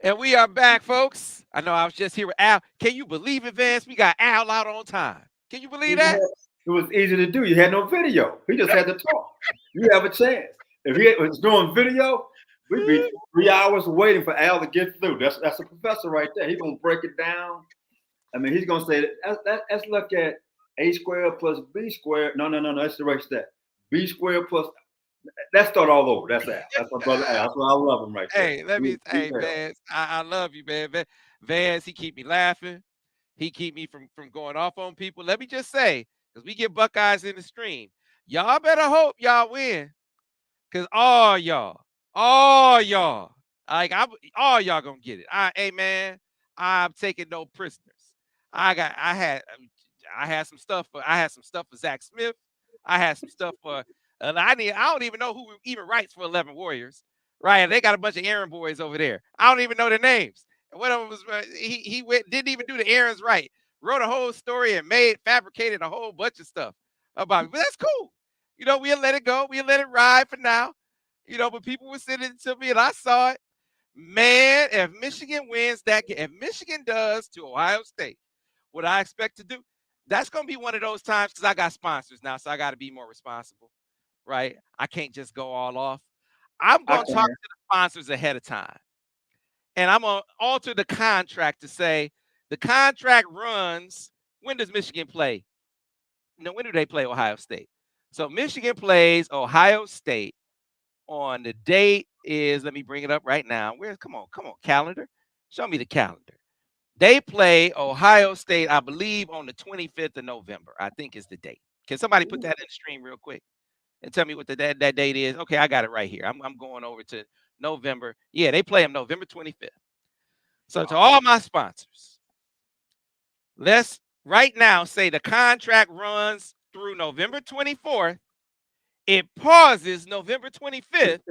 And we are back, folks. I know I was just here with Al. Can you believe it, Vance? We got Al out on time. Can you believe that? It was easy to do. You had no video. He just had to talk. You have a chance. If he was doing video, we'd be 3 hours waiting for Al to get through. That's a professor right there. He's gonna break it down. I mean, he's gonna say let's look at a squared plus b squared. No. Let's erase that. B squared plus. Let's start all over. That's Al. That's my brother Al. That's why I love him right there. Hey, hey, Al. Vance, I love you, man. Vance, he keep me laughing. He keep me from going off on people. Let me just say, because we get Buckeyes in the stream, y'all better hope y'all win. Because all y'all, like all y'all gonna get it. Hey man, I'm taking no prisoners. I got, I had some stuff for, Zach Smith. I had some stuff for, I don't even know who even writes for 11 Warriors, right? They got a bunch of errand boys over there. I don't even know their names. And one of them was, he went, didn't even do the errands right. Wrote a whole story and fabricated a whole bunch of stuff about me. But that's cool. We'll let it go. We'll let it ride for now. But people were sending it to me and I saw it. Man, if Michigan wins that game, if Michigan does to Ohio State, what I expect to do, that's going to be one of those times because I got sponsors now, so I got to be more responsible, right? I can't just go all off. I'm I going to talk can. to the sponsors ahead of time, and I'm going to alter the contract to say the contract runs. When does Michigan play? When do they play Ohio State? So Michigan plays Ohio State on the date is, let me bring it up right now. Come on, calendar. Show me the calendar. They play Ohio State, I believe, on the 25th of November, I think is the date. Can somebody put that in the stream real quick and tell me what that date is? Okay, I got it right here. I'm going over to November. Yeah, they play them November 25th. So to all my sponsors, let's right now say the contract runs through November 24th. It pauses November 25th,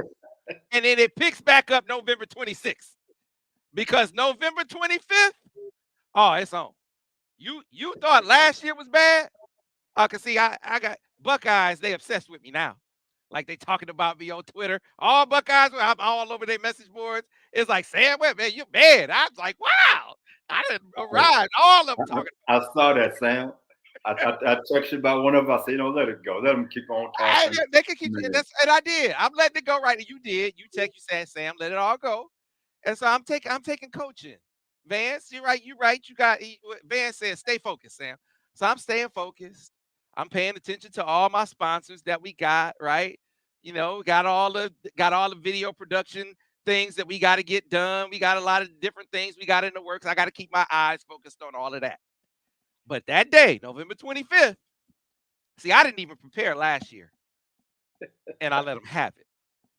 and then it picks back up November 26th. Because November 25th, oh, it's on. You thought last year was bad? I can see I got Buckeyes, they obsessed with me now. Like they talking about me on Twitter. All Buckeyes, I'm all over their message boards. It's like, Sam Webb, man, you bad. I was like, wow. I didn't arrive. All of them talking. I saw that, Sam. I texted you about one of us. I said, let it go. Let them keep on talking. They can keep Man. and I did. I'm letting it go right. And you did. You said, Sam, let it all go. And so I'm taking coaching. Vance, you're right. You're right. Vance said, stay focused, Sam. So I'm staying focused. I'm paying attention to all my sponsors that we got, right? We got all the video production things that we got to get done. We got a lot of different things we got in the works. I got to keep my eyes focused on all of that. But that day, November 25th, see, I didn't even prepare last year, and I let them have it.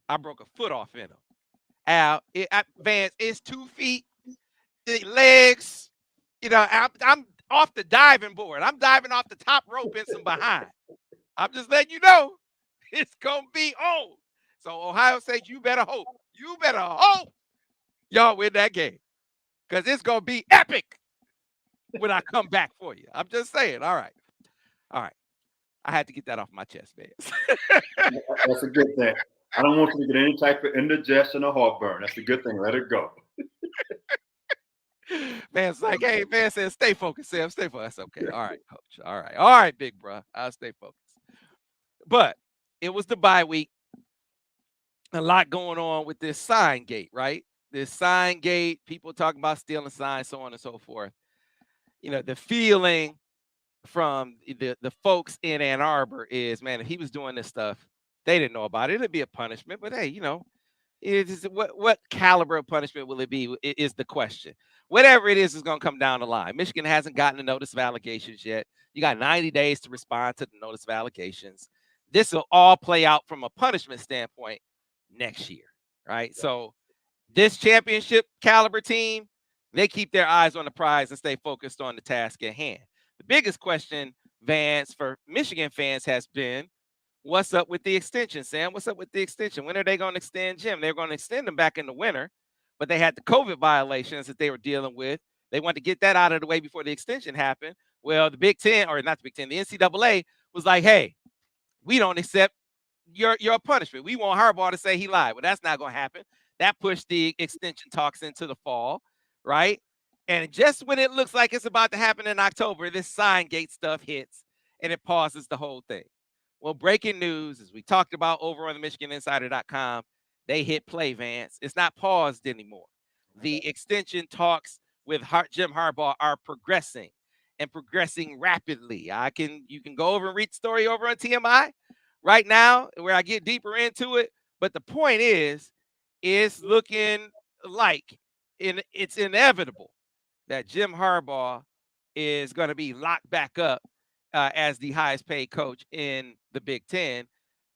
I broke a foot off in them. Vance, it's 2 feet, the legs. I'm off the diving board. I'm diving off the top rope in some behind. I'm just letting you know it's gonna be on. So Ohio State, you better hope. You better hope y'all win that game. Because it's gonna be epic when I come back for you. I'm just saying. All right. All right. I had to get that off my chest, man. That's a good thing. I don't want you to get any type of indigestion or heartburn. That's a good thing. Let it go. Man's like, hey, man says, stay focused, Sam. Stay focused. That's okay. All right, coach. All right. All right, big bro. I'll stay focused. But it was the bye week. A lot going on with this sign gate, right? This sign gate, people talking about stealing signs, so on and so forth. The feeling from the folks in Ann Arbor is, man, if he was doing this stuff, they didn't know about it. It'd be a punishment. But hey, what caliber of punishment will it be is the question. Whatever it is going to come down the line. Michigan hasn't gotten a notice of allegations yet. You got 90 days to respond to the notice of allegations. This will all play out from a punishment standpoint next year, right? So this championship caliber team, they keep their eyes on the prize and stay focused on the task at hand. The biggest question, Vance, for Michigan fans has been, what's up with the extension, Sam? What's up with the extension? When are they going to extend Jim? They're going to extend them back in the winter, but they had the COVID violations that they were dealing with. They wanted to get that out of the way before the extension happened. Well, the Big Ten, or not the Big Ten, the NCAA was like, hey, we don't accept your punishment. We want Harbaugh to say he lied. Well, that's not going to happen. That pushed the extension talks into the fall, right? And just when it looks like it's about to happen in October, this sign gate stuff hits and it pauses the whole thing. Well, breaking news, as we talked about over on the MichiganInsider.com, they hit play, Vance. It's not paused anymore. The extension talks with Jim Harbaugh are progressing and progressing rapidly. You can go over and read the story over on TMI right now, where I get deeper into it. But the point is, it's looking like it's inevitable that Jim Harbaugh is going to be locked back up as the highest paid coach in the Big Ten.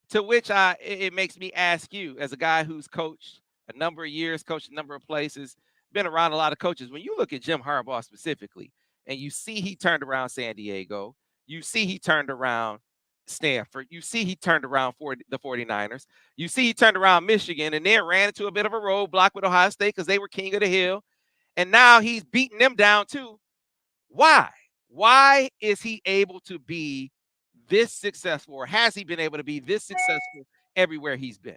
To which it makes me ask you, as a guy who's coached a number of years, coached a number of places, been around a lot of coaches. When you look at Jim Harbaugh specifically, and you see he turned around San Diego, you see he turned around Stanford, you see he turned around for the 49ers, you see he turned around Michigan, and then ran into a bit of a roadblock with Ohio State because they were king of the hill, and now he's beating them down too. Why? Why is he able to be this successful, or has he been able to be this successful everywhere he's been?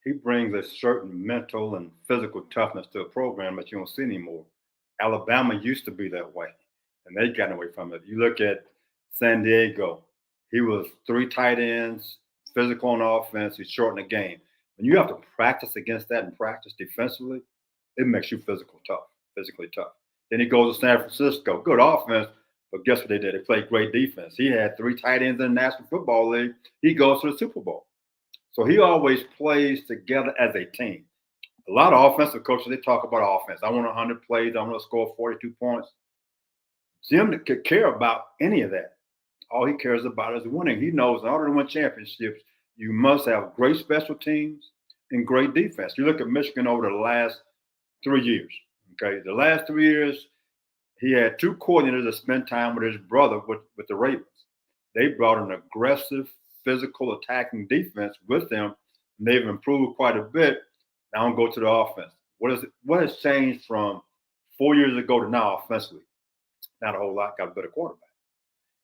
He brings a certain mental and physical toughness to a program that you don't see anymore. Alabama used to be that way, and they've gotten away from it. You look at San Diego, he was three tight ends, physical on offense, he shortened the game. When you have to practice against that and practice defensively, it makes you physically tough. Then he goes to San Francisco, good offense, but guess what they did? They played great defense. He had three tight ends in the National Football League. He goes to the Super Bowl. So he always plays together as a team. A lot of offensive coaches, they talk about offense. I want 100 plays. I want to score 42 points. Jim could care about any of that. All he cares about is winning. He knows in order to win championships, you must have great special teams and great defense. You look at Michigan over the last 3 years. Okay, the last 3 years, he had two coordinators that spent time with his brother with the Ravens. They brought an aggressive, physical, attacking defense with them, and they've improved quite a bit. Now I'll go to the offense. What has changed from 4 years ago to now offensively? Not a whole lot. Got a better quarterback.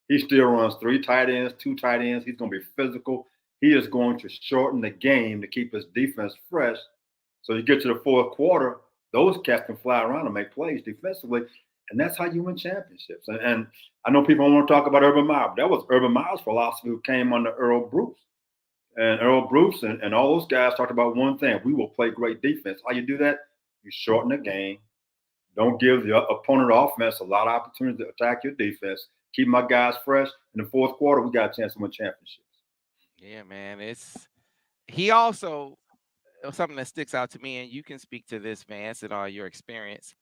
He still runs three tight ends, two tight ends. He's going to be physical. He is going to shorten the game to keep his defense fresh. So you get to the fourth quarter, those cats can fly around and make plays defensively, and that's how you win championships. And I know people want to talk about Urban Meyer, but that was Urban Meyer's philosophy who came under Earl Bruce. And Earl Bruce and all those guys talked about one thing: we will play great defense. How you do that? You shorten the game. Don't give the opponent offense a lot of opportunity to attack your defense. Keep my guys fresh. In the fourth quarter, we got a chance to win championships. Yeah, man. He also, something that sticks out to me, and you can speak to this, Vance, and all your experience.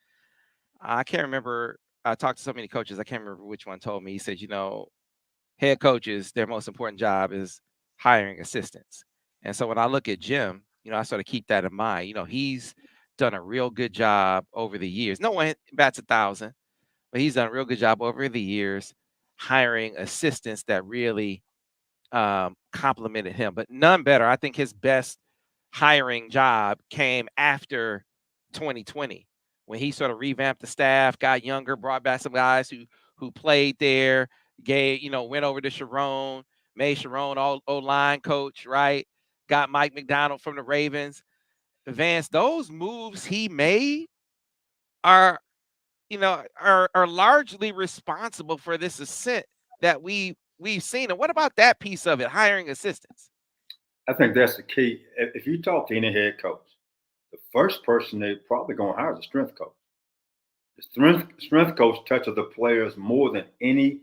I can't remember. I talked to so many coaches. I can't remember which one told me. He said, head coaches, their most important job is hiring assistants. And so when I look at Jim, I sort of keep that in mind. He's done a real good job over the years. No one bats 1,000, but he's done a real good job over the years hiring assistants that really complimented him, but none better. I think his best hiring job came after 2020 when he sort of revamped the staff, got younger, brought back some guys who played there, went over to Sharon, made Sharon O-line coach, right? Got Mike McDonald from the Ravens. Vance, those moves he made are are largely responsible for this ascent that we've seen. And what about that piece of it, hiring assistants? I think that's the key. If you talk to any head coach, the first person they're probably going to hire is a strength coach. The strength coach touches the players more than any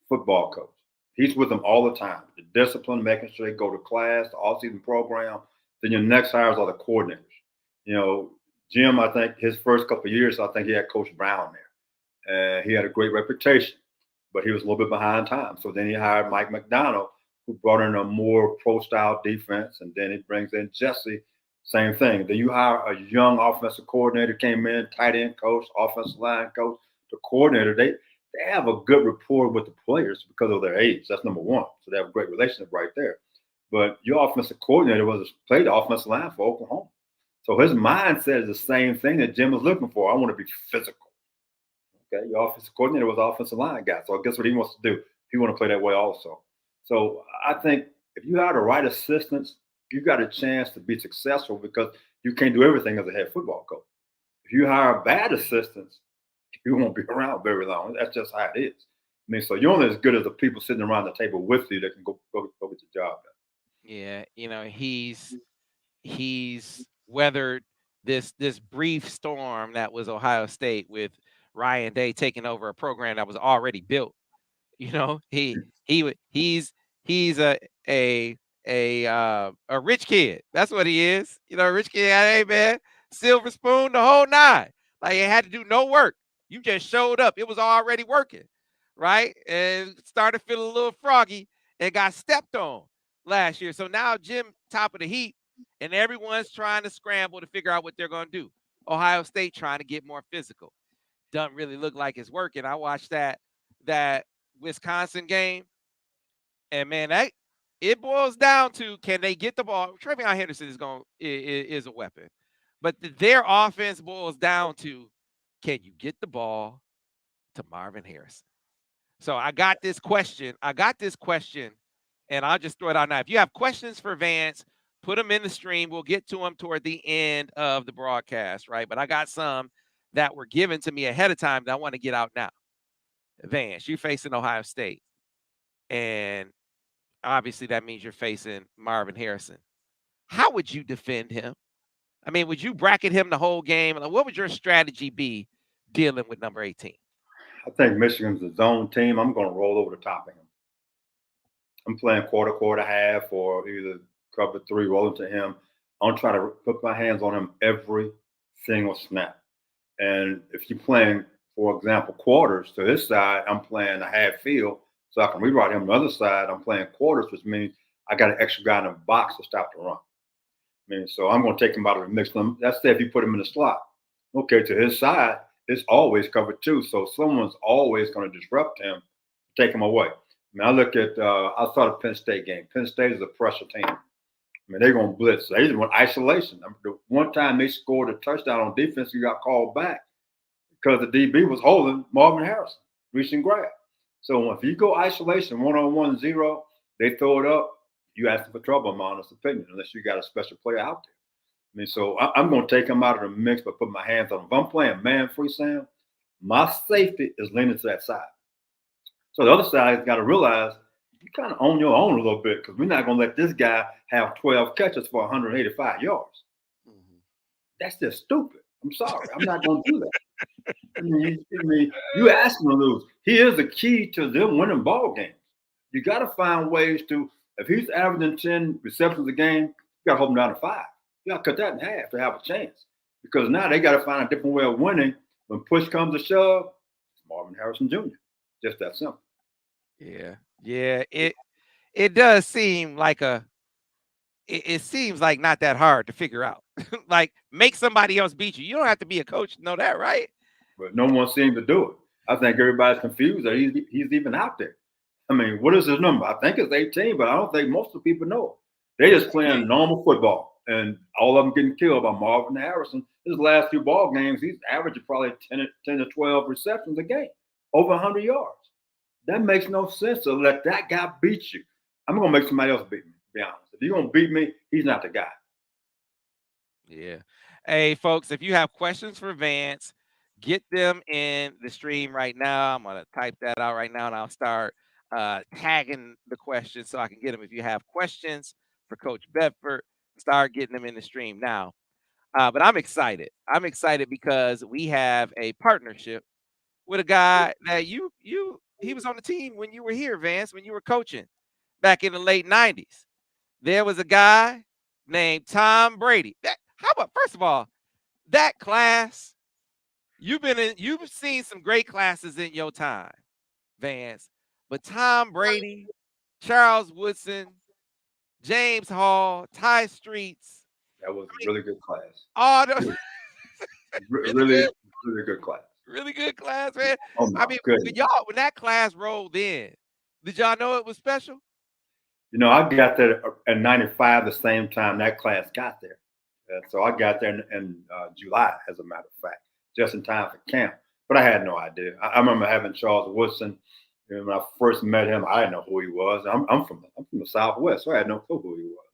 football coach. He's with them all the time. The discipline, making sure they go to class, the off-season program. Then your next hires are the coordinators. Jim, I think his first couple of years, I think he had Coach Brown there. He had a great reputation, but he was a little bit behind time. So then he hired Mike McDonald, who brought in a more pro-style defense, and then he brings in Jesse, same thing. Then you hire a young offensive coordinator, came in, tight end coach, offensive line coach, the coordinator. They have a good rapport with the players because of their age. That's number one. So they have a great relationship right there. But your offensive coordinator played the offensive line for Oklahoma. So his mindset is the same thing that Jim was looking for. I want to be physical. Okay, your offensive coordinator was offensive line guy. So guess what he wants to do? He want to play that way also. So I think if you hire the right assistants, you got a chance to be successful because you can't do everything as a head football coach. If you hire bad assistants, you won't be around very long. That's just how it is. I mean, so you're only as good as the people sitting around the table with you that can go get the job done. Yeah, he's weathered this brief storm that was Ohio State with Ryan Day taking over a program that was already built. He's a a rich kid. That's what he is. A rich kid. Hey man, silver spoon, the whole nine. Like it had to do no work. You just showed up. It was already working, right? And started feeling a little froggy and got stepped on last year. So now Jim top of the heap, and everyone's trying to scramble to figure out what they're going to do. Ohio State trying to get more physical. Doesn't really look like it's working. I watched that Wisconsin game, and man, it boils down to can they get the ball? Travion Henderson is a weapon, but their offense boils down to can you get the ball to Marvin Harrison? So I got this question. And I'll just throw it out now. If you have questions for Vance, put them in the stream. We'll get to them toward the end of the broadcast, right? But I got some that were given to me ahead of time that I want to get out now. Vance, you're facing Ohio State. And obviously that means you're facing Marvin Harrison. How would you defend him? I mean, would you bracket him the whole game? Like, what would your strategy be dealing with number 18? I think Michigan's a zone team. I'm going to roll over the top of him. I'm playing quarter, half, or either cover three, roll into him. I'm trying to put my hands on him every single snap. And if you're playing, for example, quarters to his side, I'm playing a half field, so I can reroute him. On the other side, I'm playing quarters, which means I got an extra guy in the box to stop the run. I mean, so I'm going to take him out of the mix. Let's say if you put him in the slot. Okay, to his side, it's always covered too. So someone's always going to disrupt him, take him away. I mean, I look at, I saw the Penn State game. Penn State is a pressure team. I mean, they're going to blitz. They just want isolation. I mean, the one time they scored a touchdown on defense, you got called back because the DB was holding Marvin Harrison, reach and grab. So if you go isolation, 1-on-1, 0, they throw it up, you asking for trouble, in my honest opinion, unless you got a special player out there. I mean, so I'm going to take him out of the mix by putting my hands on him. If I'm playing man-free, Sam, my safety is leaning to that side. So the other side has got to realize you kind of own your own a little bit because we're not going to let this guy have 12 catches for 185 yards. Mm-hmm. That's just stupid. I'm sorry. I'm not going to do that. I mean, you ask him to lose. He is the key to them winning ball games. You got to find ways to, if he's averaging 10 receptions a game, you got to hold him down to 5. You got to cut that in half to have a chance. Because now they got to find a different way of winning. When push comes to shove, it's Marvin Harrison Jr. Just that simple. Yeah. It does seem like it seems like not that hard to figure out. Like make somebody else beat you. You don't have to be a coach to know that, right? But no one seems to do it. I think everybody's confused that he's even out there. I mean, what is his number? I think it's 18, but I don't think most of the people know. They just playing normal football, and all of them getting killed by Marvin Harrison. His last 2 ball games, he's averaging probably 10 to 12 receptions a game, over 100 yards. That makes no sense to let that guy beat you. I'm going to make somebody else beat me, to be honest. If you're going to beat me, he's not the guy. Yeah. Hey, folks, if you have questions for Vance, get them in the stream right now. I'm going to type that out right now, and I'll start tagging the questions so I can get them. If you have questions for Coach Bedford, start getting them in the stream now. But I'm excited. I'm excited because we have a partnership with a guy that he was on the team when you were here, Vance, when you were coaching back in the late 90s. There was a guy named Tom Brady. How about, first of all, that class, you've seen some great classes in your time, Vance. But Tom Brady, Charles Woodson, James Hall, Ty Streets. That was a really good class. Oh, no. really good class. Really good class, man. Oh, I mean, when that class rolled in, did y'all know it was special? You know, I got there in 95, the same time that class got there. So I got there in July, as a matter of fact, just in time for camp. But I had no idea. I remember having Charles Woodson. When I first met him, I didn't know who he was. I'm from the Southwest, so I had no clue who he was.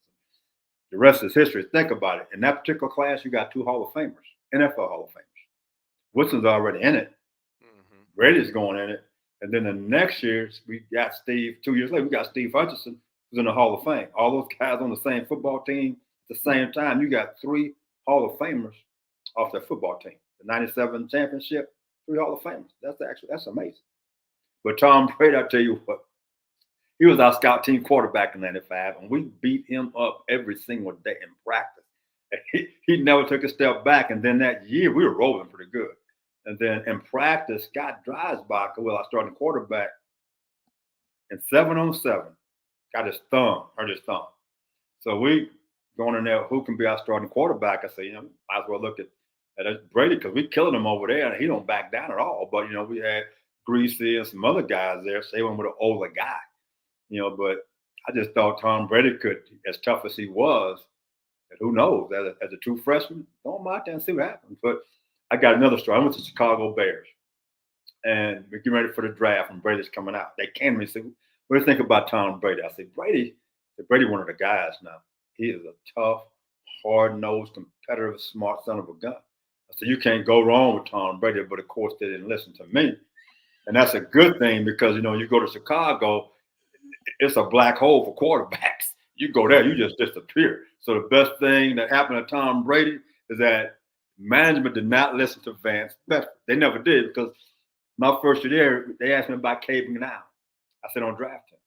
The rest is history. Think about it. In that particular class, you got 2 Hall of Famers, NFL Hall of Famers. Wilson's already in it. Mm-hmm. Brady's going in it. And then the next year, we got Steve. 2 years later, we got Steve Hutchinson, who's in the Hall of Fame. All those guys on the same football team at the same time. You got 3 Hall of Famers off their football team. The '97 championship, 3 Hall of Famers. That's amazing. But Tom Brady, I tell you what, he was our scout team quarterback in '95, and we beat him up every single day in practice. He never took a step back. And then that year, we were rolling pretty good. And then in practice, Scott Dreisbach, well, our starting quarterback, in 7-on-7, got his thumb, hurt his thumb. So we going in there, who can be our starting quarterback? I say, might as well look at Brady because we killing him over there, and he don't back down at all. But, we had Greasy and some other guys there, so they went with an older guy. But I just thought Tom Brady could, as tough as he was, and who knows, as a true freshman, throw him out there and see what happens. But I got another story. I went to Chicago Bears, and we're getting ready for the draft, and Brady's coming out. They came to me and said, what do you think about Tom Brady? I said, Brady one of the guys now. He is a tough, hard-nosed, competitive, smart son of a gun. I said, you can't go wrong with Tom Brady, but of course they didn't listen to me. And that's a good thing because, you go to Chicago, it's a black hole for quarterbacks. You go there, you just disappear. So the best thing that happened to Tom Brady is that management did not listen to Vance Bedford. They never did because my first year there, they asked me about caving now. I said, don't draft him.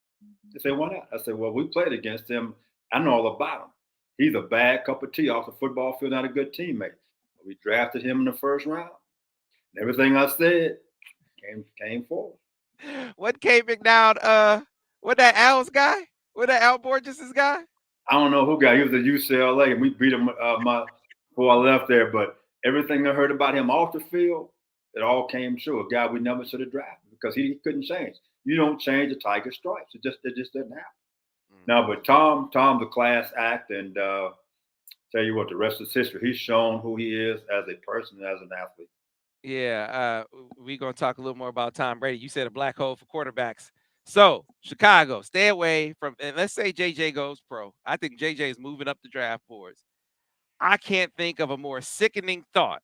They said, why not? I said, well, we played against him. I know all about him. He's a bad cup of tea off the football field, not a good teammate. We drafted him in the first round. And everything I said came forward. What K McNown, what that Al's guy? What that Al Borges' guy? I don't know who got. He was at UCLA, and we beat him before I left there. But everything I heard about him off the field, it all came true. A guy we never should have drafted because he couldn't change. You don't change the tiger stripes. It just didn't happen. No, but Tom's a class act, and tell you what, the rest is history. He's shown who he is as a person, as an athlete. Yeah, we're gonna talk a little more about Tom Brady. You said a black hole for quarterbacks. So Chicago, stay away from. And let's say JJ goes pro. I think JJ is moving up the draft boards. I can't think of a more sickening thought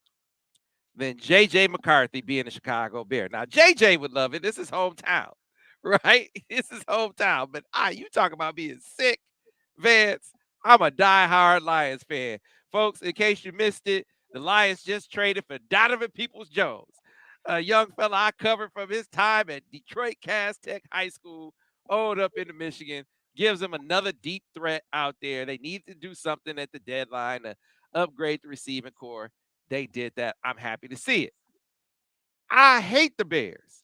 than JJ McCarthy being a Chicago Bear. Now JJ would love it. This is hometown, right? This is hometown. But you talk about being sick, Vance. I'm a diehard Lions fan. Folks, in case you missed it, the Lions just traded for Donovan Peoples-Jones, a young fella I covered from his time at Detroit Cass Tech High School, owned up into Michigan. Gives them another deep threat out there. They need to do something at the deadline to upgrade the receiving core. They did that. I'm happy to see it. I hate the Bears.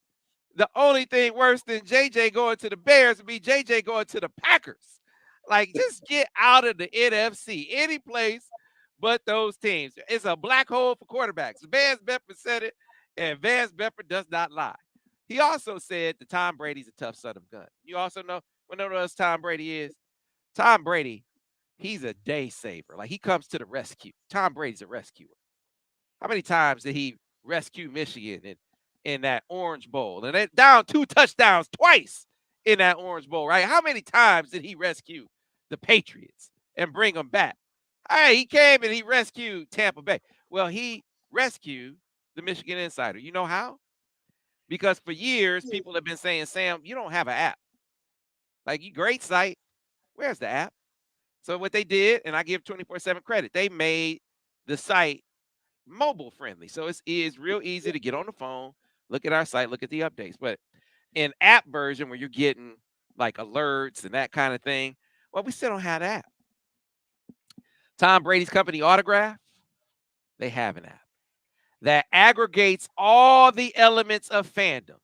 The only thing worse than JJ going to the Bears would be JJ going to the Packers. Like, just get out of the NFC, any place but those teams. It's a black hole for quarterbacks. Vance Bedford said it, and Vance Bedford does not lie. He also said that Tom Brady's a tough son of a gun. You also know what else Tom Brady is? Tom Brady, he's a day saver. Like, he comes to the rescue. Tom Brady's a rescuer. How many times did he rescue Michigan in that Orange Bowl? And they down 2 touchdowns twice in that Orange Bowl, right? How many times did he rescue the Patriots and bring them back? Hey, he came and he rescued Tampa Bay. Well, he rescued the Michigan Insider. You know how? Because for years, people have been saying, Sam, you don't have an app. Like, you great site. Where's the app? So what they did, and I give 24/7 credit, they made the site mobile friendly. So it's real easy to get on the phone, look at our site, look at the updates. But in app version where you're getting like alerts and that kind of thing, well, we still don't have that. Tom Brady's company Autograph, they have an app that aggregates all the elements of fandom.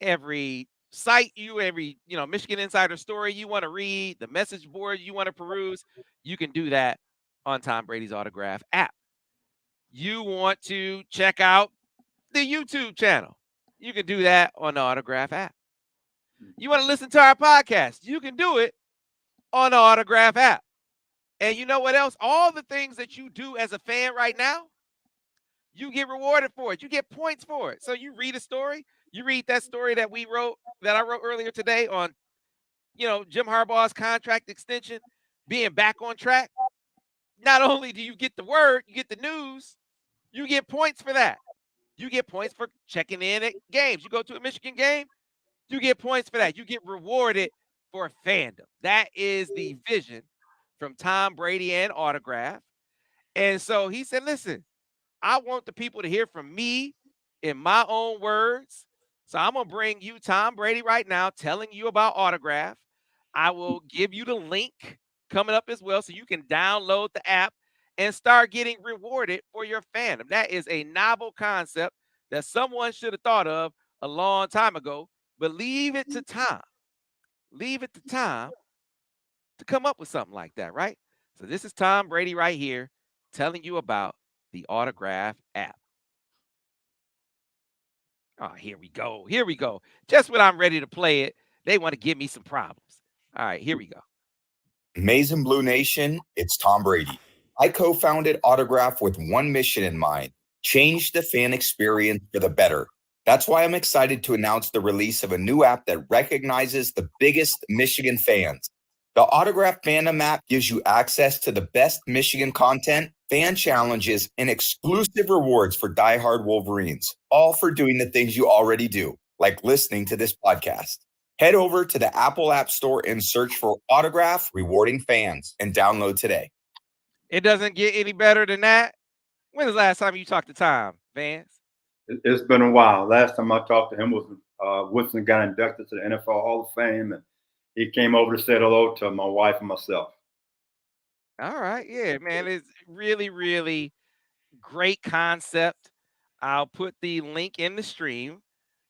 Every site every Michigan Insider story you want to read, the message board you want to peruse, you can do that on Tom Brady's Autograph app. You want to check out the YouTube channel, you can do that on the Autograph app. You want to listen to our podcast, you can do it on the Autograph app. And you know what else? All the things that you do as a fan right now, you get rewarded for it. You get points for it. So you read a story, you read that story that I wrote earlier today on, Jim Harbaugh's contract extension being back on track. not only do you get the word, you get the news, you get points for that. You get points for checking in at games. You go to a Michigan game, you get points for that. You get rewarded for fandom. That is the vision from Tom Brady and Autograph. And so he said, listen, I want the people to hear from me in my own words. So I'm going to bring you Tom Brady right now, telling you about Autograph. I will give you the link coming up as well so you can download the app and start getting rewarded for your fandom. That is a novel concept that someone should have thought of a long time ago, but leave it to Tom. Leave it to Tom to come up with something like that, right? So this is Tom Brady right here telling you about the Autograph app. Oh, here we go. Here we go. Just when I'm ready to play it, they want to give me some problems. All right, here we go. Maize and Blue Nation, it's Tom Brady. I co-founded Autograph with one mission in mind: change the fan experience for the better. That's why I'm excited to announce the release of a new app that recognizes the biggest Michigan fans. The Autograph Fandom app gives you access to the best Michigan content, fan challenges, and exclusive rewards for diehard Wolverines, all for doing the things you already do, like listening to this podcast. Head over to the Apple App Store and search for Autograph Rewarding Fans and download today. It doesn't get any better than that. When was the last time you talked to Tom, Vance? It's been a while. Last time I talked to him was Woodson got inducted to the NFL Hall of Fame, and he came over to say hello to my wife and myself. All right. Yeah, man. It's really, really great concept. I'll put the link in the stream.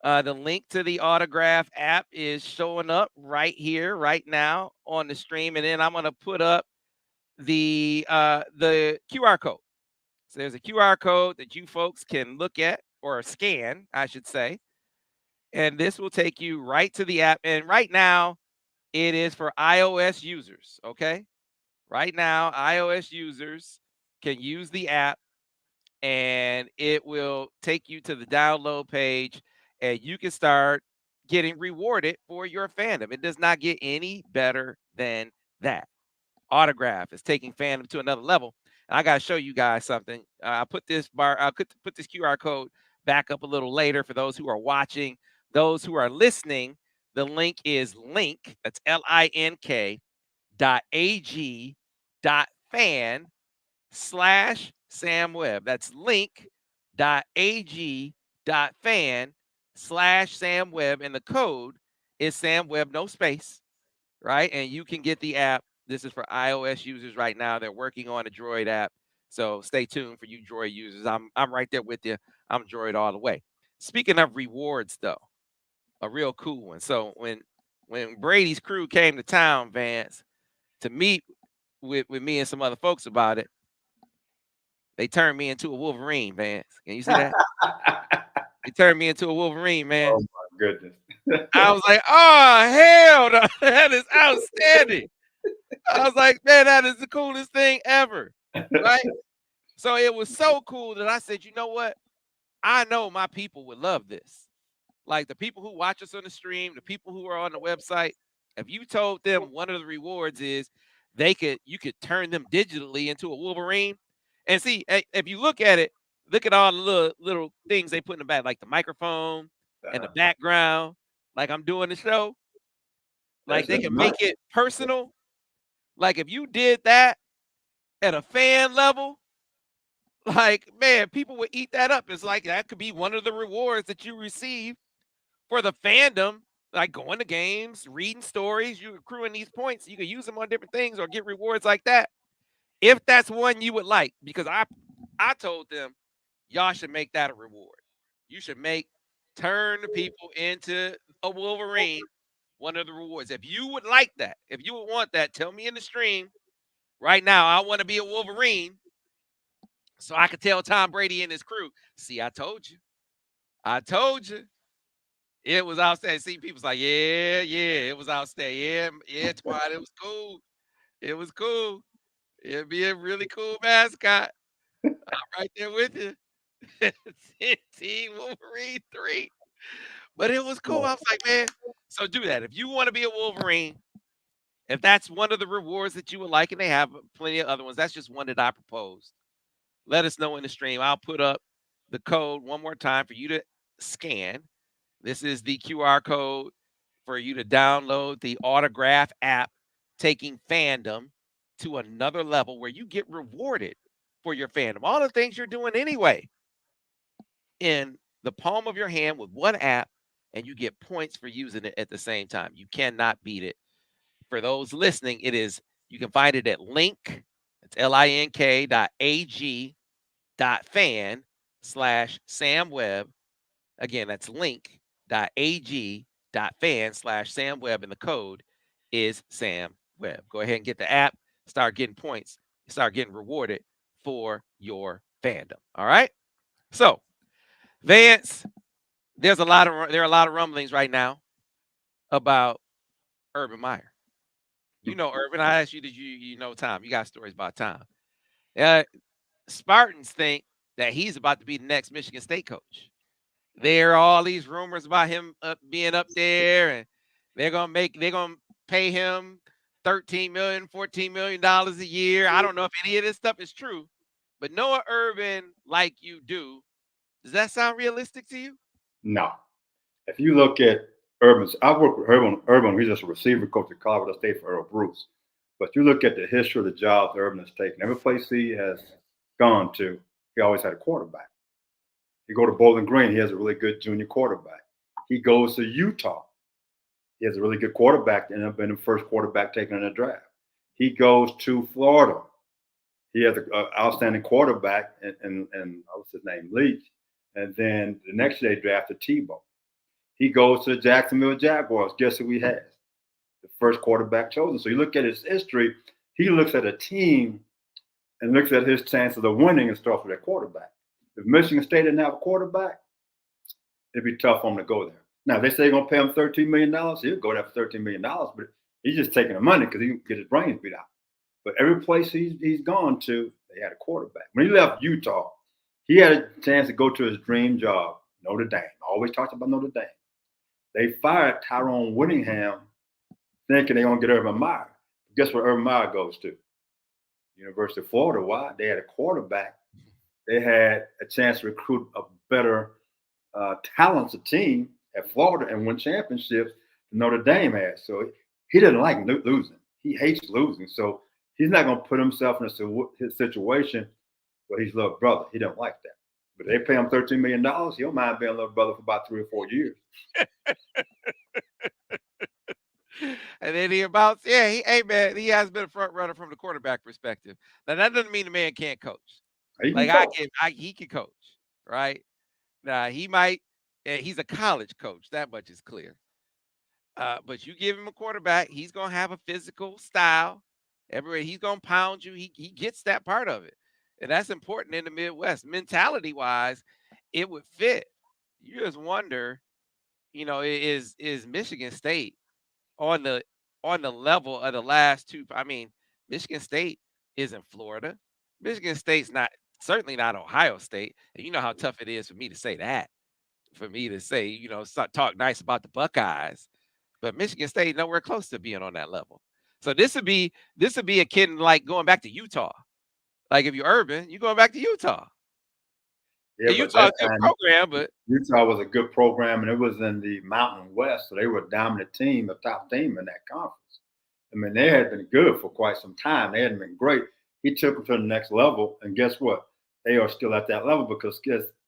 The link to the Autograph app is showing up right here, right now on the stream. And then I'm going to put up the QR code. So there's a QR code that you folks can look at or scan, I should say. And this will take you right to the app. And right now, it is for iOS users. Okay. Right now, iOS users can use the app and it will take you to the download page and you can start getting rewarded for your fandom. It does not get any better than that. Autograph is taking fandom to another level. And I got to show you guys something. I'll put this QR code back up a little later for those who are watching. Those who are listening, the link is that's LINK .ag.fan/Sam Webb. That's link.ag.fan/Sam Webb. And the code is Sam Webb, no space, right? And you can get the app. This is for iOS users right now. They're working on a Droid app. So stay tuned for you Droid users. I'm right there with you. I'm Droid all the way. Speaking of rewards, though, a real cool one. So when Brady's crew came to town, Vance, to meet with me and some other folks about it, they turned me into a Wolverine, Vance. Can you see that? They turned me into a Wolverine, man. Oh my goodness! I was like, oh hell no, that is outstanding. I was like, man, that is the coolest thing ever. Right? So it was so cool that I said, you know what? I know my people would love this. Like the people who watch us on the stream, the people who are on the website, if you told them one of the rewards is you could turn them digitally into a Wolverine. And see, if you look at it, look at all the little things they put in the back, like the microphone and the background, like I'm doing the show. Like they can make it personal. Like if you did that at a fan level, like man, people would eat that up. It's like that could be one of the rewards that you receive for the fandom, like going to games, reading stories, you accruing these points. You can use them on different things or get rewards like that. If that's one you would like, because I told them y'all should make that a reward. You should turn the people into a Wolverine, one of the rewards. If you would like that, if you would want that, tell me in the stream right now. I want to be a Wolverine so I could tell Tom Brady and his crew, see, I told you. I told you. It was outstanding. See, people's like, yeah, it was outstanding. Yeah, Twine, it was cool. It was cool. It'd be a really cool mascot. I'm right there with you. Team Wolverine 3. But it was cool. I was like, man, so do that. If you want to be a Wolverine, If that's one of the rewards that you would like, and they have plenty of other ones, that's just one that I proposed. Let us know in the stream. I'll put up the code one more time for you to scan. This is the QR code for you to download the Autograph app, taking fandom to another level where you get rewarded for your fandom. All the things you're doing anyway in the palm of your hand with one app, and you get points for using it at the same time. You cannot beat it. For those listening, you can find it at it's link.ag.fan/Sam Webb. Again, that's link.ag.fan/Sam Webb, and the code is Sam Webb. Go ahead and get the app, start getting points, start getting rewarded for your fandom. All right. So, Vance, there are a lot of rumblings right now about Urban Meyer. You know Urban. I asked you, did you know Tom? You got stories about Tom. Spartans think that he's about to be the next Michigan State coach. There are all these rumors about him being up there, and they're gonna pay him $13 million, $14 million a year. I don't know if any of this stuff is true, but Noah Urban, like you do, does that sound realistic to you? No. If you look at Urban's, I worked with Urban. He's just a receiver coach at Colorado State for Earl Bruce. But you look at the history of the jobs Urban has taken. Every place he has gone to, he always had a quarterback. You go to Bowling Green, he has a really good junior quarterback. He goes to Utah. He has a really good quarterback, ended up being the first quarterback taken in the draft. He goes to Florida. He has an outstanding quarterback, and what's his name, Leach. And then the next year they drafted Tebow. He goes to the Jacksonville Jaguars. Guess who he has? The first quarterback chosen. So you look at his history, he looks at a team and looks at his chances of winning and starts with that quarterback. If Michigan State didn't have a quarterback, it'd be tough for him to go there. Now, if they say they're going to pay him $13 million, he'll go there for $13 million, but he's just taking the money because he can get his brains beat out. But every place he's gone to, they had a quarterback. When he left Utah, he had a chance to go to his dream job, Notre Dame. I always talked about Notre Dame. They fired Tyrone Whittingham thinking they're going to get Urban Meyer. Guess where Urban Meyer goes to? University of Florida. Why? They had a quarterback. They had a chance to recruit a better talented team at Florida and win championships than Notre Dame had. So he doesn't like losing. He hates losing. So he's not going to put himself in a situation where he's little brother. He don't like that. But they pay him $13 million. He'll mind being a little brother for about 3 or 4 years. And then he has been a front runner from the quarterback perspective. Now that doesn't mean the man can't coach. He can coach, right? Now he's a college coach. That much is clear. But you give him a quarterback, he's gonna have a physical style. Everywhere he's gonna pound you. He gets that part of it, and that's important in the Midwest. Mentality wise, it would fit. You just wonder, is Michigan State on the level of the last two? I mean, Michigan State isn't Florida. Michigan State's certainly not Ohio State. And you know how tough it is for me to say that. For me to say, talk nice about the Buckeyes. But Michigan State nowhere close to being on that level. So this would be akin like going back to Utah. Like if you're Urban, you're going back to Utah. Yeah, Utah's a good program, but Utah was a good program, and it was in the Mountain West, so they were a dominant team, a top team in that conference. I mean, they had been good for quite some time. They hadn't been great. He took them to the next level, and guess what? They are still at that level because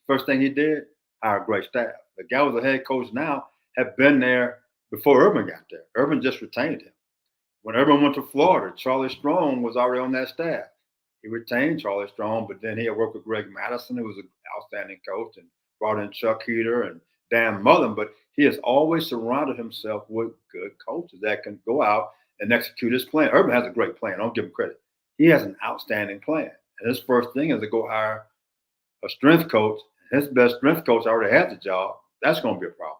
first thing he did, hire a great staff. The guy who's the head coach now had been there before Urban got there. Urban just retained him. When Urban went to Florida, Charlie Strong was already on that staff. He retained Charlie Strong, but then he had worked with Greg Madison, who was an outstanding coach, and brought in Chuck Heater and Dan Mullen. But he has always surrounded himself with good coaches that can go out and execute his plan. Urban has a great plan. Don't give him credit. He has an outstanding plan. And his first thing is to go hire a strength coach. His best strength coach already has the job. That's going to be a problem.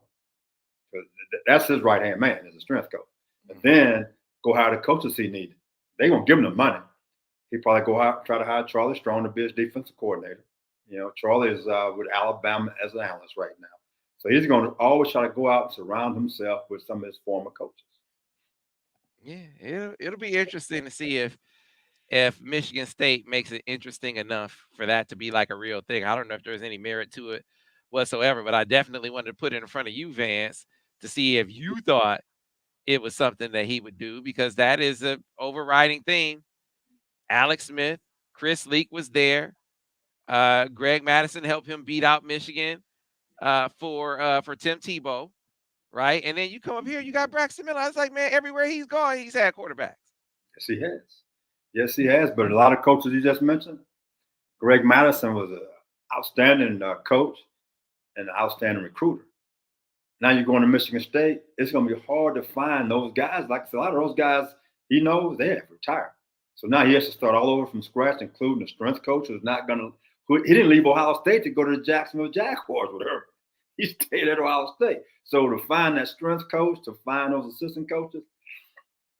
That's his right-hand man as a strength coach. And then go hire the coaches he needed. They're going to give him the money. He'd probably try to hire Charlie Strong to be his defensive coordinator. Charlie is with Alabama as an analyst right now. So he's going to always try to go out and surround himself with some of his former coaches. Yeah, it'll be interesting to see if Michigan State makes it interesting enough for that to be like a real thing. I don't know if there's any merit to it whatsoever, but I definitely wanted to put it in front of you, Vance, to see if you thought it was something that he would do, because that is a overriding theme. Alex Smith, Chris Leak was there. Greg Madison helped him beat out Michigan for Tim Tebow, right? And then you come up here, you got Braxton Miller. I was like, man, everywhere he's gone, he's had quarterbacks. Yes, he has. Yes, he has. But a lot of coaches you just mentioned, Greg Madison was an outstanding coach and an outstanding recruiter. Now you're going to Michigan State. It's going to be hard to find those guys. Like a lot of those guys he knows, they have retired. So now he has to start all over from scratch, including the strength coach who's not going to. He didn't leave Ohio State to go to the Jacksonville Jaguars with her. He stayed at Ohio State. So to find that strength coach, to find those assistant coaches,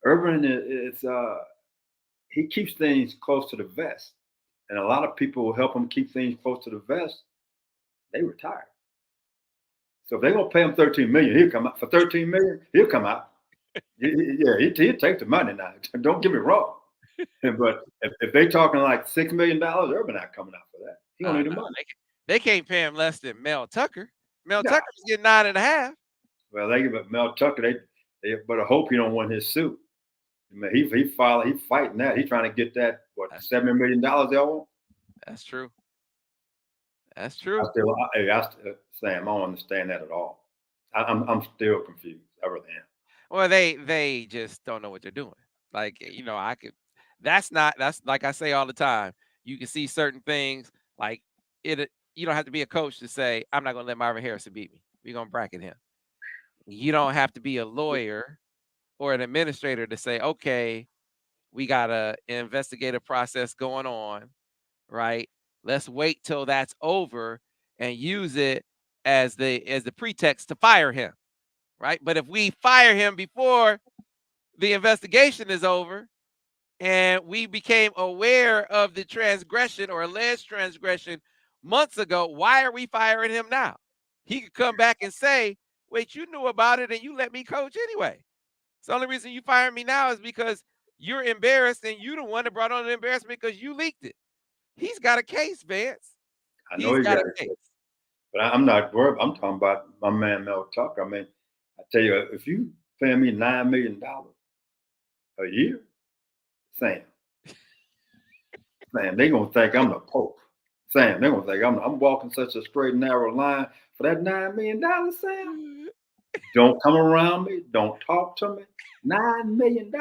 Urban he keeps things close to the vest, and a lot of people will help him keep things close to the vest. They retire. So if they're gonna pay him $13 million, he'll come out for $13 million. He'll come out. He'll take the money now. Don't get me wrong. But if they're talking like $6 million, Urban not coming out for that. He don't need the money. They can't pay him less than Mel Tucker. Mel Tucker was getting 9.5. Well, they give it Mel Tucker. They better hope he don't win his suit. I mean, he fighting that. He's trying to get that $70 million they owe him. That's true. That's true. Sam, I don't understand that at all. I'm still confused. I really am. Well, they just don't know what they're doing. Like, that's like I say all the time. You can see certain things like it. You don't have to be a coach to say, I'm not going to let Marvin Harrison beat me. We're going to bracket him. You don't have to be a lawyer or an administrator to say, okay, we got an investigative process going on, right? Let's wait till that's over and use it as the pretext to fire him, right? But if we fire him before the investigation is over and we became aware of the transgression or alleged transgression months ago, why are we firing him now? He could come back and say, wait, you knew about it and you let me coach anyway. So the only reason you fired me now is because you're embarrassed and you the one that brought on the embarrassment because you leaked it. He's got a case, Vance. I know he's got a case. But I'm not worried. I'm talking about my man Mel Tucker. I mean, I tell you, if you pay me $9 million a year, Sam, they're gonna think I'm the Pope. Sam, they're gonna think I'm walking such a straight and narrow line for that $9 million, Sam. Don't come around me. Don't talk to me. $9 million.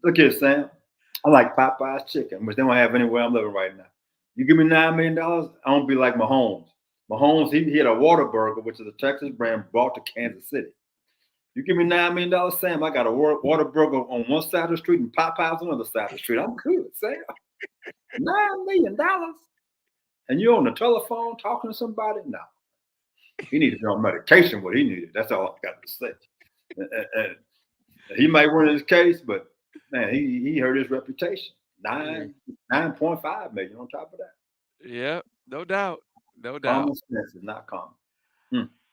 Look here, Sam. I like Popeye's chicken, which they don't have anywhere I'm living right now. You give me $9 million, I don't be like Mahomes. Mahomes, he had a Whataburger, which is a Texas brand, brought to Kansas City. You give me $9 million, Sam, I got a Whataburger on one side of the street and Popeyes on the other side of the street. I'm good, Sam. $9 million. And you're on the telephone talking to somebody? No. He needed to be on medication, what he needed. That's all I got to say. And he might win his case, but man, he hurt his reputation. 9.5 million on top of that. Yeah, no doubt. No doubt. Common sense is not common.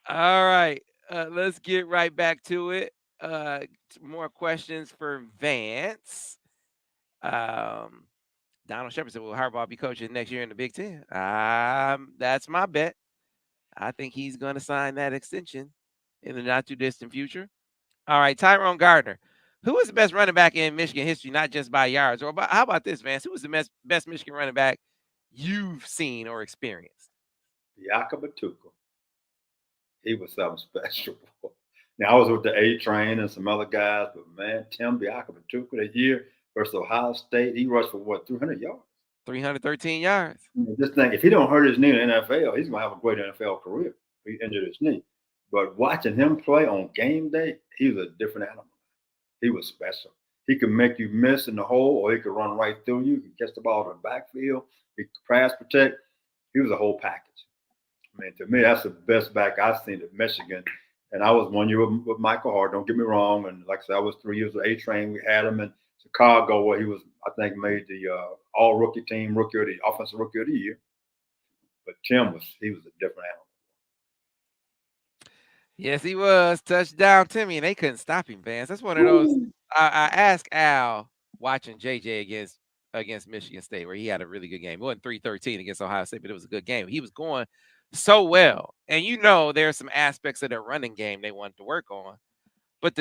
All right. Let's get right back to it. More questions for Vance. Donald Shepard said, will Harbaugh be coaching next year in the Big Ten? That's my bet. I think he's going to sign that extension in the not too distant future. All right, Tyrone Gardner. Who is the best running back in Michigan history, not just by yards? Or how about this, Vance? Who was the best Michigan running back you've seen or experienced? Jakob Atuka. He was something special. Now, I was with the A train and some other guys, but man, Tim Jakob Atuka that year versus Ohio State, he rushed for 300 yards? 313 yards. Just think, if he don't hurt his knee in the NFL, he's going to have a great NFL career. He injured his knee. But watching him play on game day, he was a different animal. He was special. He could make you miss in the hole, or he could run right through you. He could catch the ball in the backfield. He could pass protect. He was a whole package. I mean, to me, that's the best back I've seen at Michigan. And I was 1 year with Michael Hart, don't get me wrong. And like I said, I was 3 years with A-Train. We had him in Chicago where he was, I think, made the all-rookie team, offensive rookie of the year. But Tim was a different animal. Yes, he was. Touchdown Timmy, and they couldn't stop him, Vance. That's one of those. I asked Al watching JJ against Michigan State, where he had a really good game. It wasn't 3-13 against Ohio State, but it was a good game. He was going so well, and there are some aspects of their running game they wanted to work on. But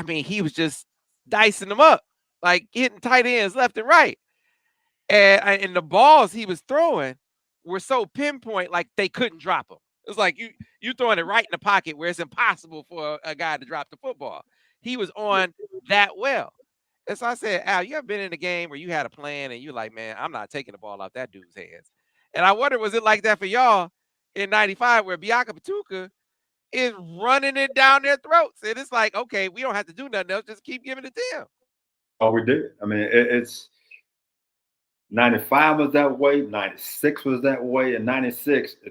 he was just dicing them up, like hitting tight ends left and right, and the balls he was throwing were so pinpoint, like they couldn't drop them. It was like you throwing it right in the pocket where it's impossible for a guy to drop the football. He was on that well. And so I said, Al, you ever been in a game where you had a plan and you're like, man, I'm not taking the ball off that dude's hands? And I wonder, was it like that for y'all in 95 where Bianca Patuka is running it down their throats? And it's like, okay, we don't have to do nothing else. Just keep giving it to them. Oh, we did. I mean, it's 95 was that way, 96 was that way, and 96, I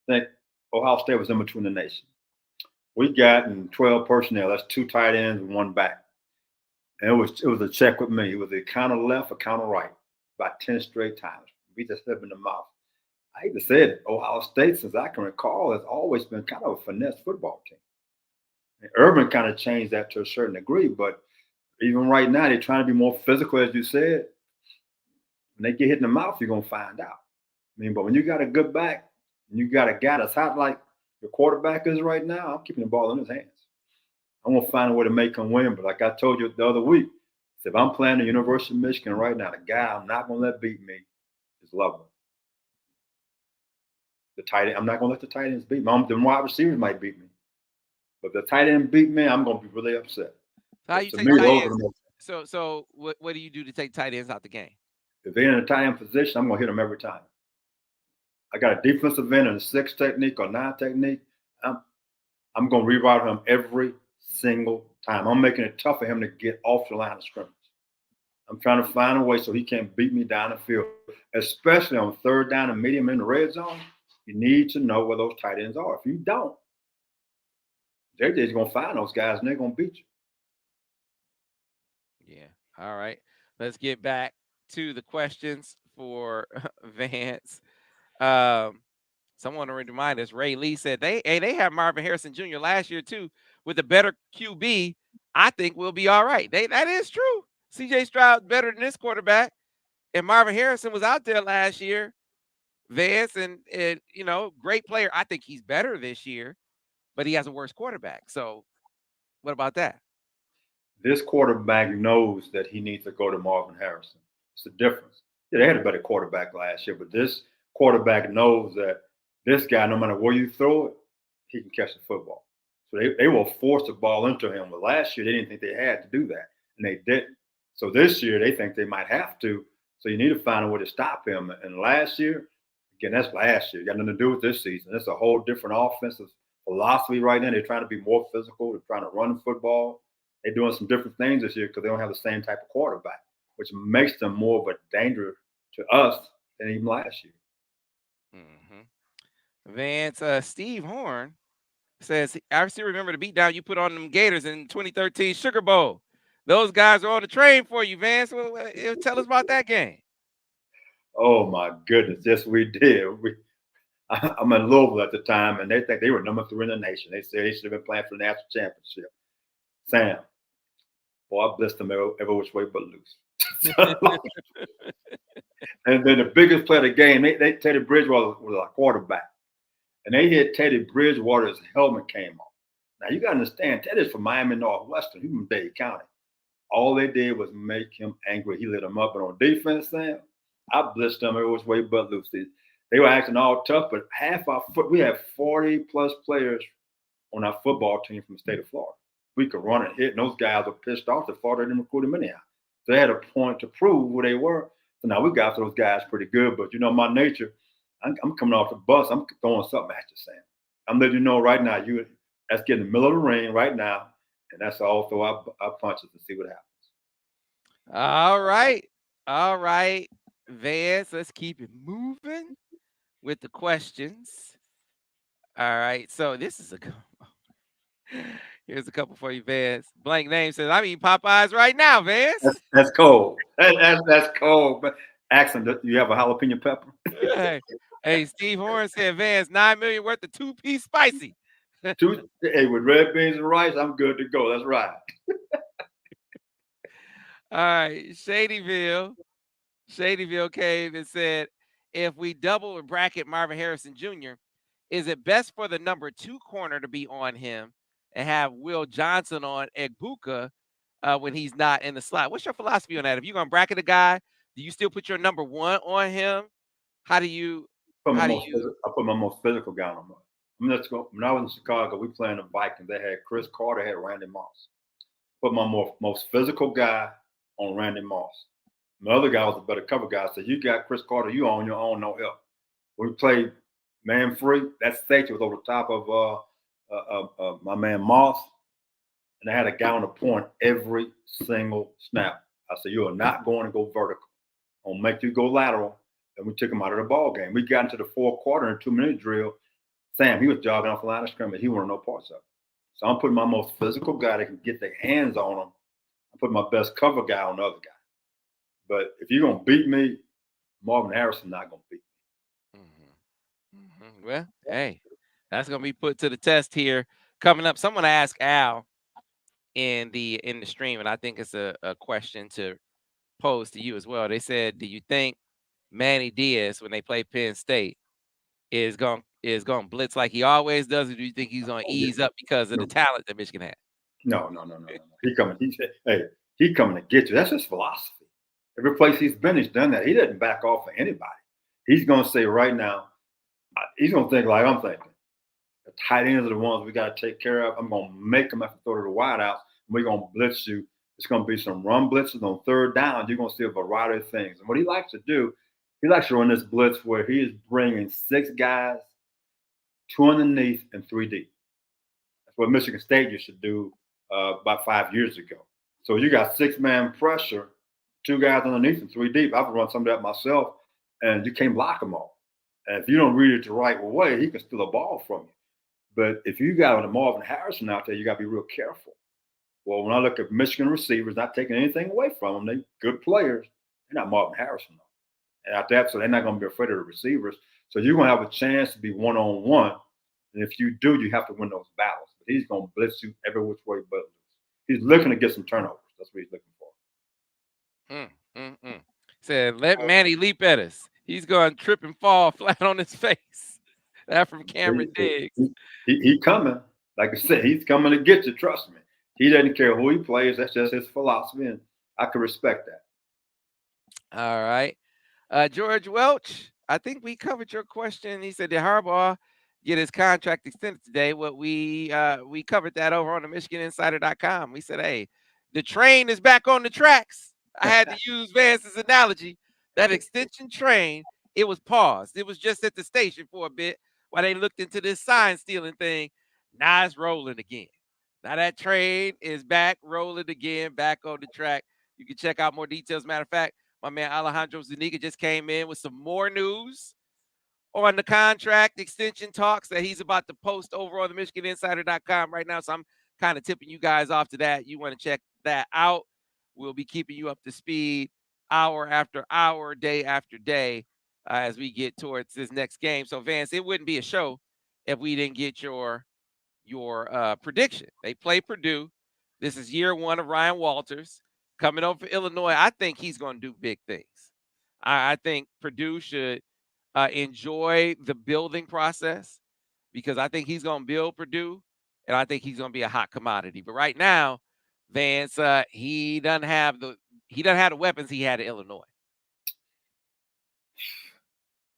think Ohio State was in between the nation. We got in 12 personnel. That's 2 tight ends and 1 back. And it was a check with me. It was a counter left or counter right about 10 straight times. We just hit him in the mouth. I even said Ohio State, since I can recall, has always been kind of a finesse football team. And Urban kind of changed that to a certain degree, but even right now, they're trying to be more physical, as you said. When they get hit in the mouth, you're going to find out. But when you got a good back, and you got a guy that's hot like your quarterback is right now, I'm keeping the ball in his hands. I'm going to find a way to make him win. But like I told you the other week, if I'm playing the University of Michigan right now, the guy I'm not going to let beat me is Loveland. The tight end, I'm not going to let the tight ends beat me. The wide receivers might beat me. But if the tight end beat me, I'm going to be really upset. How you take tight ends? So what do you do to take tight ends out the game? If they're in a tight end position, I'm going to hit them every time. I got a defensive end in a 6 technique or 9 technique. I'm going to reroute him every single time. I'm making it tough for him to get off the line of scrimmage. I'm trying to find a way so he can't beat me down the field, especially on 3rd down and medium in the red zone. You need to know where those tight ends are. If you don't, JJ's going to find those guys and they're going to beat you. Yeah. All right. Let's get back to the questions for Vance. Someone already reminded us, Ray Lee said they had Marvin Harrison Jr. last year too with a better QB. I think we'll be all right. That is true. CJ Stroud better than this quarterback, and Marvin Harrison was out there last year. Vance and great player. I think he's better this year, but he has a worse quarterback. So, what about that? This quarterback knows that he needs to go to Marvin Harrison. It's the difference. Yeah, they had a better quarterback last year, but this quarterback knows that this guy, no matter where you throw it, he can catch the football. So they will force the ball into him. But last year, they didn't think they had to do that, and they didn't. So this year, they think they might have to. So you need to find a way to stop him. And last year, again, that's last year. It got nothing to do with this season. It's a whole different offensive philosophy right now. They're trying to be more physical. They're trying to run the football. They're doing some different things this year because they don't have the same type of quarterback, which makes them more of a danger to us than even last year. Mm-hmm. Vance, Steve Horn says, I still remember the beatdown you put on them Gators in 2013 Sugar Bowl. Those guys are on the train for you, Vance. Tell us about that game. Oh, my goodness. Yes, we did. I'm in Louisville at the time, and they think they were number 3 in the nation. They said they should have been playing for the national championship. Sam, boy, I blessed them every which way but loose. And then the biggest play of the game, Teddy Bridgewater was our quarterback. And they hit Teddy Bridgewater's helmet came off. Now, you got to understand, Teddy's from Miami Northwestern. He's from Dade County. All they did was make him angry. He lit him up. And on defense, Sam, I blitzed them every which way but loose. They were acting all tough, but we had 40-plus players on our football team from the state of Florida. We could run and hit, and those guys were pissed off that Florida didn't recruit them anyhow. So they had a point to prove who they were. So now we got after those guys pretty good, but my nature, I'm coming off the bus. I'm throwing something at you, Sam. I'm letting you know right now, that's getting in the middle of the ring right now, and that's all throw our punches and see what happens. All right, Vance, let's keep it moving with the questions. All right, so this is here's a couple for you, Vance. Blank name says, I'm eating Popeyes right now, Vance. That's cold. That's cold. But accent, do you have a jalapeno pepper? Hey, Steve Horn said, Vance, $9 million worth of 2-piece spicy. Hey, with red beans and rice, I'm good to go. That's right. All right, Shadyville came and said, if we double and bracket Marvin Harrison Jr., is it best for the number 2 corner to be on him and have Will Johnson on Egbuka when he's not in the slot? What's your philosophy on that? If you're gonna bracket a guy, do you still put your number 1 on him? How do you? How do you? I put my most physical guy on him. Let's go. When I was in Chicago, we playing the Vikings. They had Chris Carter, had Randy Moss. Put my most physical guy on Randy Moss. My other guy was a better cover guy. So you got Chris Carter, you on your own, no help. When we played man free, that safety was over the top of my man Moss, and I had a guy on the point every single snap. I said, you are not going to go vertical. I'm gonna make you go lateral. And we took him out of the ball game. We got into the fourth quarter in a 2-minute drill. Sam, he was jogging off the line of scrimmage. He wanted no parts of it. So I'm putting my most physical guy that can get their hands on him. I'm putting my best cover guy on the other guy. But if you're gonna beat me, Marvin Harrison not gonna beat me. Well, hey, that's gonna be put to the test here coming up. Someone asked Al in the stream, and I think it's a question to pose to you as well. They said, do you think Manny Diaz, when they play Penn State, is going to blitz like he always does, or do you think he's going to ease up because of the talent that Michigan had? No. He coming. He coming to get you. That's his philosophy. Every place he's been, he's done that. He doesn't back off for anybody. He's going to say right now, he's going to think like I'm thinking. The tight ends are the ones we got to take care of. I'm going to make them have to throw to the wideouts. We're going to blitz you. It's going to be some run blitzes on third down. You're going to see a variety of things. And what he likes to do, he likes to run this blitz where he is bringing 6 guys, 2 underneath and 3 deep. That's what Michigan State used to do about 5 years ago. So you got 6-man pressure, 2 guys underneath and 3 deep. I've run some of that myself, and you can't block them all. And if you don't read it the right way, he can steal a ball from you. But if you got a Marvin Harrison out there, you got to be real careful. Well, when I look at Michigan receivers, not taking anything away from them, they're good players. They're not Marvin Harrison, though. And after that, so they're not going to be afraid of the receivers. So you're going to have a chance to be one-on-one. And if you do, you have to win those battles. But he's going to blitz you every which way but he's looking to get some turnovers. That's what he's looking for. Said, let Manny leap at us. He's going to trip and fall flat on his face. That from Cameron Diggs. He coming. Like I said, he's coming to get you. Trust me. He doesn't care who he plays. That's just his philosophy, and I can respect that. All right. George Welch, I think we covered your question. He said, did Harbaugh get his contract extended today? What we covered that over on the MichiganInsider.com. We said, hey, the train is back on the tracks. I had to use Vance's analogy. That extension train, it was paused. It was just at the station for a bit while they looked into this sign stealing thing. Now it's rolling again. Now that train is back rolling again, back on the track. You can check out more details. Matter of fact, my man Alejandro Zuniga just came in with some more news on the contract extension talks that he's about to post over on the MichiganInsider.com right now. So I'm kind of tipping you guys off to that. You want to check that out. We'll be keeping you up to speed hour after hour, day after day as we get towards this next game. So, Vance, it wouldn't be a show if we didn't get your prediction. They play Purdue. This is year 1 of Ryan Walters coming over for Illinois. I think he's going to do big things. I think Purdue should enjoy the building process because I think he's going to build Purdue, and I think he's going to be a hot commodity. But right now, Vance, he doesn't have the weapons he had at Illinois.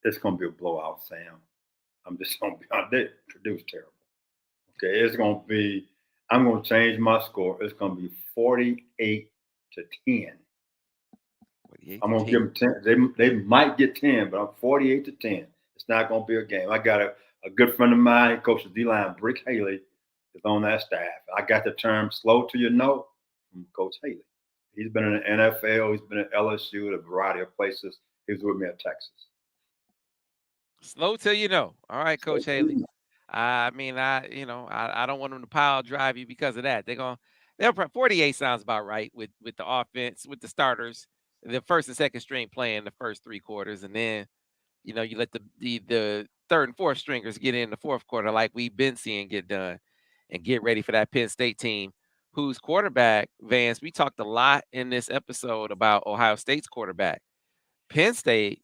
It's going to be a blowout, Sam. I'm just going to be honest. Purdue's terrible. Okay, it's going to be. I'm going to change my score. It's going to be 48-10. I'm going to give them 10. They might get 10, but I'm 48-10. It's not going to be a game. I got a good friend of mine, coaches D-line, Brick Haley, is on that staff. I got the term "slow till you know" from Coach Haley. He's been in the NFL. He's been at LSU, a variety of places. He was with me at Texas. Slow till you know. All right, Coach Haley. I mean, I don't want them to pile drive you because of that. They'll 48 sounds about right with the offense, with the starters, the first and second string playing the first 3 quarters, and then you let the third and fourth stringers get in the fourth quarter like we've been seeing get done, and get ready for that Penn State team whose quarterback, Vance, we talked a lot in this episode about Ohio State's quarterback. Penn State,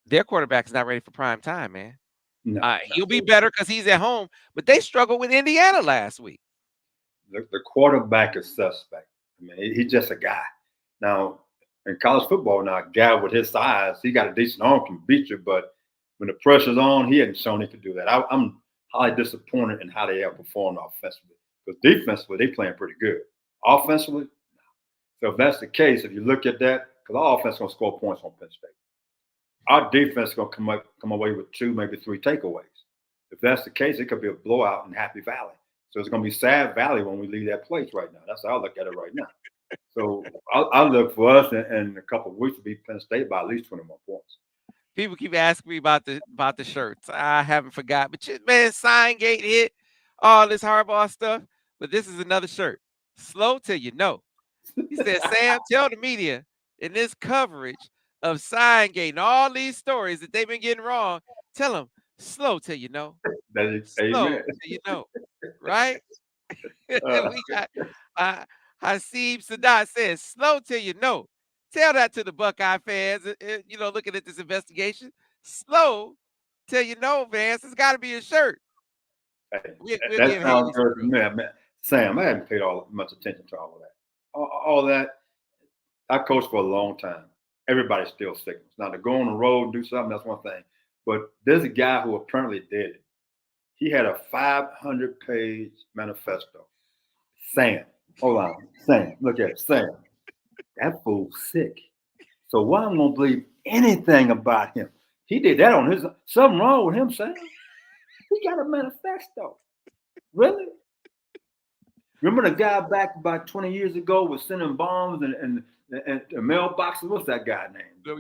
their quarterback is not ready for prime time, man. No, He'll be better because he's at home, but they struggled with Indiana last week. the quarterback is suspect. I mean, he's just a guy. Now, in college football, now a guy with his size, he got a decent arm, can beat you, but when the pressure's on, he hasn't shown he could do that. I'm highly disappointed in how they have performed offensively. Because defensively, they playing pretty good. Offensively, no. So if that's the case, if you look at that, because our offense is going to score points on Penn State. Our defense is going to come away with 2, maybe 3 takeaways. If that's the case, it could be a blowout in Happy Valley. So it's going to be Sad Valley when we leave that place right now. That's how I look at it right now. So I look for us in a couple of weeks to beat Penn State by at least 20 more points. People keep asking me about the shirts. I haven't forgot, but man, sign gate hit, all this Harbaugh stuff. But this is another shirt. Slow till you know. He said, Sam, tell the media in this coverage of sign gate and all these stories that they've been getting wrong, tell them slow till you know. Slow Amen. till you know. Right? We got Hasib Sadat says, slow till you know. Tell that to the Buckeye fans, looking at this investigation. Slow till you know, Vance. It's got to be a shirt. Hey, We'll that give sounds Haley good to me. Man. Sam, I haven't paid much attention to all of that. All that, I coached for a long time. Everybody still signals. Now, to go on the road and do something, that's one thing. But there's a guy who apparently did it. He had a 500-page manifesto. Sam, hold on. Sam, look at it. Sam, that fool's sick. So why am I going to believe anything about him? He did that on his, something wrong with him, Sam. He got a manifesto. Really? Remember the guy back about 20 years ago was sending bombs and mailboxes? What's that guy named? The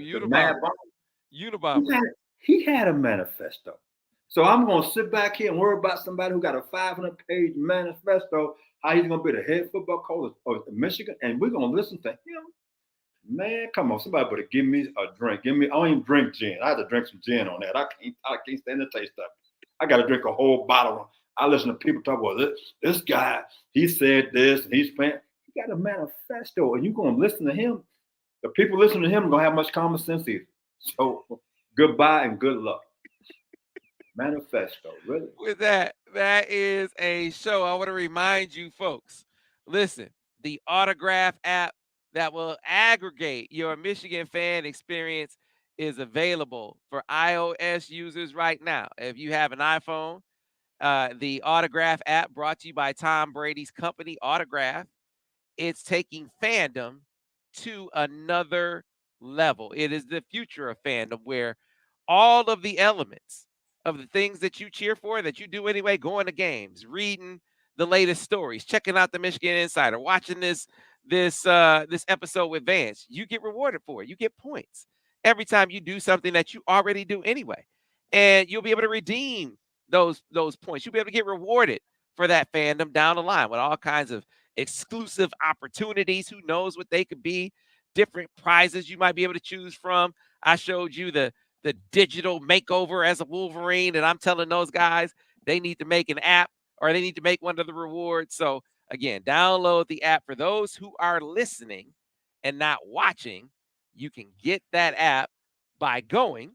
Unabomber. He had a manifesto. So I'm going to sit back here and worry about somebody who got a 500-page manifesto, how he's going to be the head football coach of Michigan, and we're going to listen to him. Man, come on, somebody better give me a drink. I don't even drink gin. I have to drink some gin on that. I can't stand the taste of it. I got to drink a whole bottle. I listen to people talk about this guy. He said this, and he's playing. He got a manifesto, and you're going to listen to him. The people listening to him are going to have much common sense either. So goodbye and good luck. Manifesto, really. With that is a show. I want to remind you folks, listen, the Autograph app that will aggregate your Michigan fan experience is available for iOS users right now. If you have an iPhone, the Autograph app brought to you by Tom Brady's company, Autograph, it's taking fandom to another level. It is the future of fandom where all of the elements of the things that you cheer for, that you do anyway, going to games, reading the latest stories, checking out the Michigan Insider, watching this episode with Vance, you get rewarded for it. You get points every time you do something that you already do anyway. And you'll be able to redeem those points. You'll be able to get rewarded for that fandom down the line with all kinds of exclusive opportunities. Who knows what they could be? Different prizes you might be able to choose from. I showed you the digital makeover as a Wolverine, and I'm telling those guys they need to make an app or they need to make one of the rewards. So again, download the app. For those who are listening and not watching, you can get that app by going.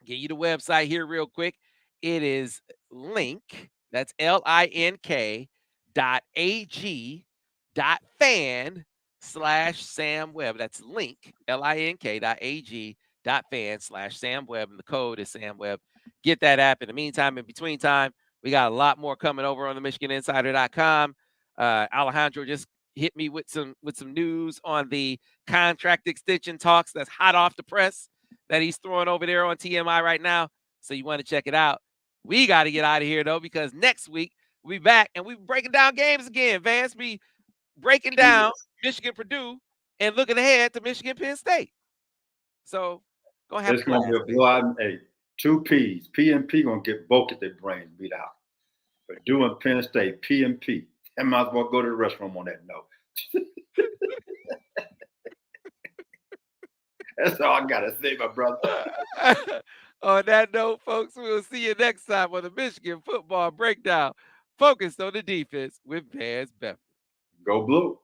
Get you the website here real quick. It is link, that's link.ag.fan/Sam Webb. That's link, link.ag.fan/Sam Webb. And the code is Sam Webb. Get that app. In the meantime, in between time, we got a lot more coming over on the MichiganInsider.com. Alejandro just hit me with some news on the contract extension talks that's hot off the press that he's throwing over there on TMI right now. So you want to check it out. We got to get out of here, though, because next week we'll be back and we'll be breaking down games again. Vance be breaking down Michigan Purdue and looking ahead to Michigan Penn State. So go ahead. It's going to be a blowout. Hey, 2 P's. P and P going to get both of their brains beat out. But doing Penn State, P and P. I might as well go to the restroom on that note. That's all I got to say, my brother. On that note, folks, we'll see you next time on the Michigan Football Breakdown, focused on the defense with Vance Bedford. Go blue.